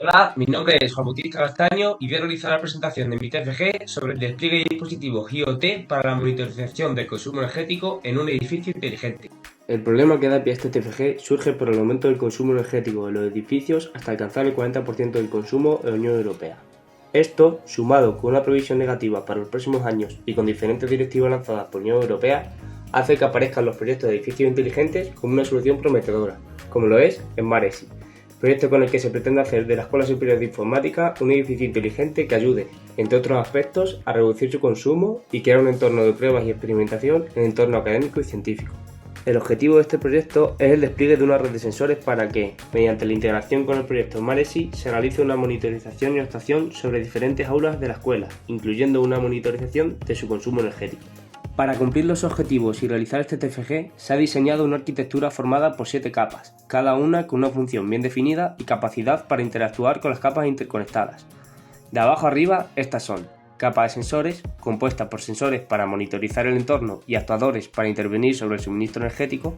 Hola, mi nombre es Juan Bautista Castaño y voy a realizar la presentación de mi TFG sobre el despliegue de dispositivos IoT para la monitorización del consumo energético en un edificio inteligente. El problema que da pie a este TFG surge por el aumento del consumo energético de los edificios hasta alcanzar el 40% del consumo en la Unión Europea. Esto, sumado con una previsión negativa para los próximos años y con diferentes directivas lanzadas por la Unión Europea, hace que aparezcan los proyectos de edificios inteligentes como una solución prometedora, como lo es Smart ESI, proyecto con el que se pretende hacer de la Escuela Superior de Informática un edificio inteligente que ayude, entre otros aspectos, a reducir su consumo y crear un entorno de pruebas y experimentación en entorno académico y científico. El objetivo de este proyecto es el despliegue de una red de sensores para que, mediante la integración con el proyecto Smart ESI, se realice una monitorización y actuación sobre diferentes aulas de la escuela, incluyendo una monitorización de su consumo energético. Para cumplir los objetivos y realizar este TFG, se ha diseñado una arquitectura formada por 7 capas, cada una con una función bien definida y capacidad para interactuar con las capas interconectadas. De abajo arriba, estas son: capa de sensores, compuesta por sensores para monitorizar el entorno y actuadores para intervenir sobre el suministro energético;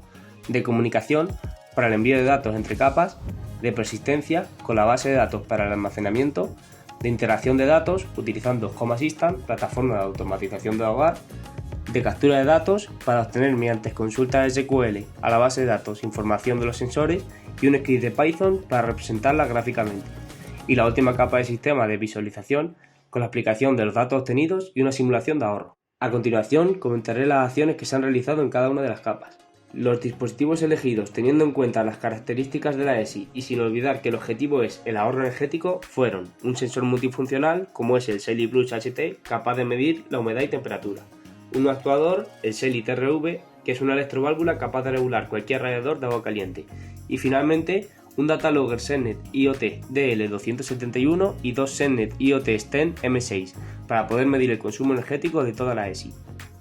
de comunicación, para el envío de datos entre capas; de persistencia, con la base de datos para el almacenamiento; de interacción de datos, utilizando Home Assistant, plataforma de automatización del hogar; de captura de datos, para obtener mediante consultas SQL a la base de datos información de los sensores y un script de Python para representarla gráficamente; y la última capa de sistema de visualización, con la aplicación de los datos obtenidos y una simulación de ahorro. A continuación, comentaré las acciones que se han realizado en cada una de las capas. Los dispositivos elegidos teniendo en cuenta las características de la ESI y sin olvidar que el objetivo es el ahorro energético fueron un sensor multifuncional como es el Selly Plus HT, capaz de medir la humedad y temperatura; un actuador, el Selly TRV, que es una electroválvula capaz de regular cualquier radiador de agua caliente; y finalmente un Data Logger SENNET IoT DL271 y dos SENNET IoT STEN M6 para poder medir el consumo energético de toda la ESI.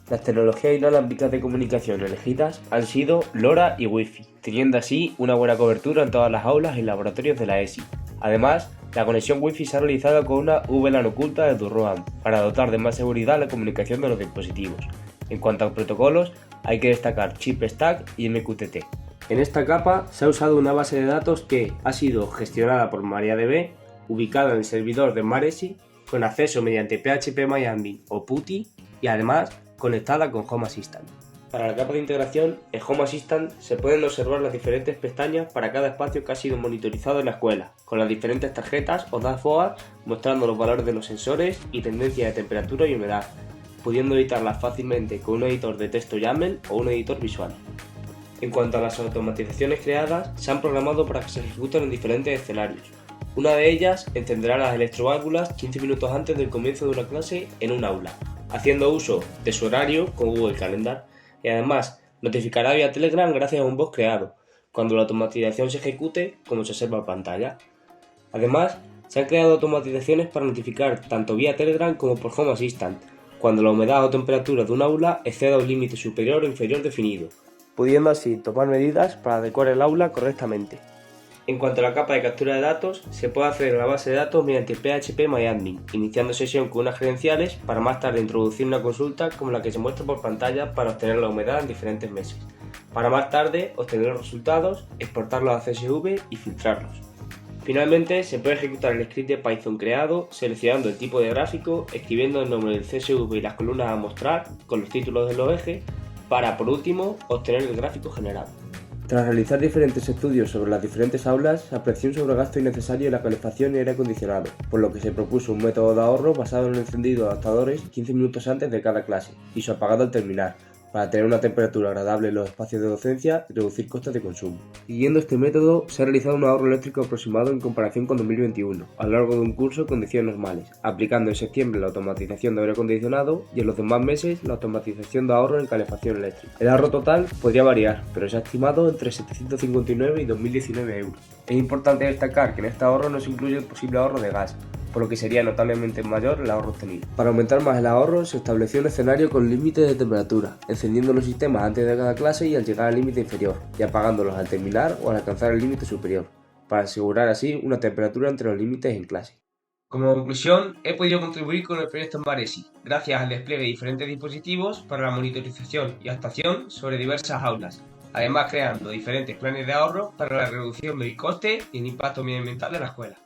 Las tecnologías inalámbricas de comunicación elegidas han sido LoRa y Wi-Fi, teniendo así una buena cobertura en todas las aulas y laboratorios de la ESI. Además, la conexión Wi-Fi se ha realizado con una VLAN oculta de Durroam para dotar de más seguridad la comunicación de los dispositivos. En cuanto a protocolos, hay que destacar ChipStack y MQTT. En esta capa se ha usado una base de datos que ha sido gestionada por MariaDB, ubicada en el servidor de Smart ESI, con acceso mediante PHP-MyAdmin o PuTTY y además conectada con Home Assistant. Para la capa de integración, en Home Assistant se pueden observar las diferentes pestañas para cada espacio que ha sido monitorizado en la escuela, con las diferentes tarjetas o dashboards mostrando los valores de los sensores y tendencias de temperatura y humedad, pudiendo editarlas fácilmente con un editor de texto YAML o un editor visual. En cuanto a las automatizaciones creadas, se han programado para que se ejecuten en diferentes escenarios. Una de ellas encenderá las electroválvulas 15 minutos antes del comienzo de una clase en un aula, haciendo uso de su horario con Google Calendar, y además notificará vía Telegram gracias a un bot creado, cuando la automatización se ejecute, como se observa en pantalla. Además, se han creado automatizaciones para notificar tanto vía Telegram como por Home Assistant, cuando la humedad o temperatura de un aula exceda un límite superior o inferior definido, pudiendo así tomar medidas para adecuar el aula correctamente. En cuanto a la capa de captura de datos, se puede acceder a la base de datos mediante PHP-MyAdmin, iniciando sesión con unas credenciales para más tarde introducir una consulta como la que se muestra por pantalla para obtener la humedad en diferentes meses, para más tarde obtener los resultados, exportarlos a CSV y filtrarlos. Finalmente, se puede ejecutar el script de Python creado, seleccionando el tipo de gráfico, escribiendo el nombre del CSV y las columnas a mostrar, con los títulos de los ejes, para, por último, obtener el gráfico generado. Tras realizar diferentes estudios sobre las diferentes aulas, se apreció un sobregasto innecesario en la calefacción y aire acondicionado, por lo que se propuso un método de ahorro basado en el encendido de adaptadores 15 minutos antes de cada clase y su apagado al terminar, para tener una temperatura agradable en los espacios de docencia y reducir costes de consumo. Siguiendo este método, se ha realizado un ahorro eléctrico aproximado en comparación con 2021, a lo largo de un curso en condiciones normales, aplicando en septiembre la automatización de aire acondicionado y en los demás meses la automatización de ahorro en calefacción eléctrica. El ahorro total podría variar, pero se ha estimado entre 759 y 2019 euros. Es importante destacar que en este ahorro no se incluye el posible ahorro de gas, por lo que sería notablemente mayor el ahorro obtenido. Para aumentar más el ahorro, se estableció un escenario con límites de temperatura, encendiendo los sistemas antes de cada clase y al llegar al límite inferior, y apagándolos al terminar o al alcanzar el límite superior, para asegurar así una temperatura entre los límites en clase. Como conclusión, he podido contribuir con el proyecto Smart ESI, gracias al despliegue de diferentes dispositivos para la monitorización y actuación sobre diversas aulas, además creando diferentes planes de ahorro para la reducción del coste y el impacto medioambiental de la escuela.